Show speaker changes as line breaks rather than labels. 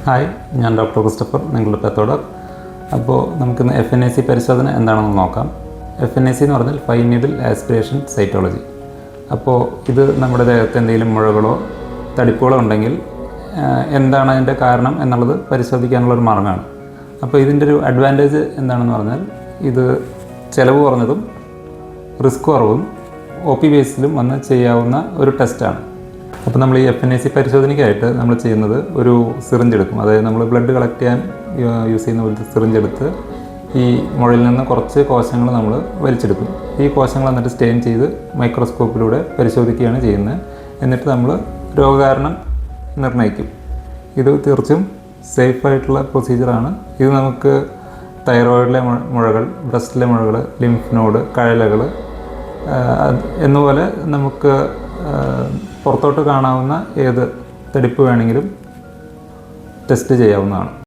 Hi, ഞാൻ doctor Christopher, നിങ്ങളുടെ പെത്തോഡർ. അപ്പോൾ നമുക്കിന്ന് FNAC പരിശോധന എന്താണെന്ന് നോക്കാം. FNAC എന്ന് പറഞ്ഞാൽ ഫൈൻ നീഡിൽ ആസ്പിരേഷൻ സൈറ്റോളജി. അപ്പോൾ ഇത് നമ്മുടെ ദേഹത്ത് എന്തെങ്കിലും മുഴകളോ തടിപ്പുകളോ ഉണ്ടെങ്കിൽ എന്താണ് അതിൻ്റെ കാരണം എന്നുള്ളത് പരിശോധിക്കാനുള്ളൊരു മാർഗ്ഗമാണ്. അപ്പോൾ ഇതിൻ്റെ ഒരു അഡ്വാൻറ്റേജ് എന്താണെന്ന് പറഞ്ഞാൽ ഇത് ചിലവ് കുറഞ്ഞതും റിസ്ക് കുറവും OP ബേസിലും വന്ന് ചെയ്യാവുന്ന ഒരു ടെസ്റ്റാണ്. അപ്പോൾ നമ്മൾ ഈ FNAC പരിശോധനയ്ക്കായിട്ട് നമ്മൾ ചെയ്യുന്നത് ഒരു സിറിഞ്ച് എടുക്കും. അതായത് നമ്മൾ ബ്ലഡ് കളക്ട് ചെയ്യാൻ യൂസ് ചെയ്യുന്ന പോലത്തെ സിറിഞ്ച് എടുത്ത് ഈ മുഴയിൽ നിന്ന് കുറച്ച് കോശങ്ങൾ നമ്മൾ വലിച്ചെടുക്കും. ഈ കോശങ്ങൾ എന്നിട്ട് സ്റ്റെയിൻ ചെയ്ത് മൈക്രോസ്കോപ്പിലൂടെ പരിശോധിക്കുകയാണ് ചെയ്യുന്നത്. എന്നിട്ട് നമ്മൾ രോഗകാരണം നിർണ്ണയിക്കും. ഇത് തീർച്ചയായും സേഫായിട്ടുള്ള പ്രൊസീജിയറാണ്. ഇത് നമുക്ക് തൈറോയിഡിലെ മുഴകൾ, ബ്രസ്റ്റിലെ മുഴകൾ, ലിംഫ് നോഡ്, കഴലകൾ എന്നുപോലെ നമുക്ക് പുറത്തോട്ട് കാണാവുന്ന ഏത് തടിപ്പ് വേണമെങ്കിലും ടെസ്റ്റ് ചെയ്യാവുന്നതാണ്.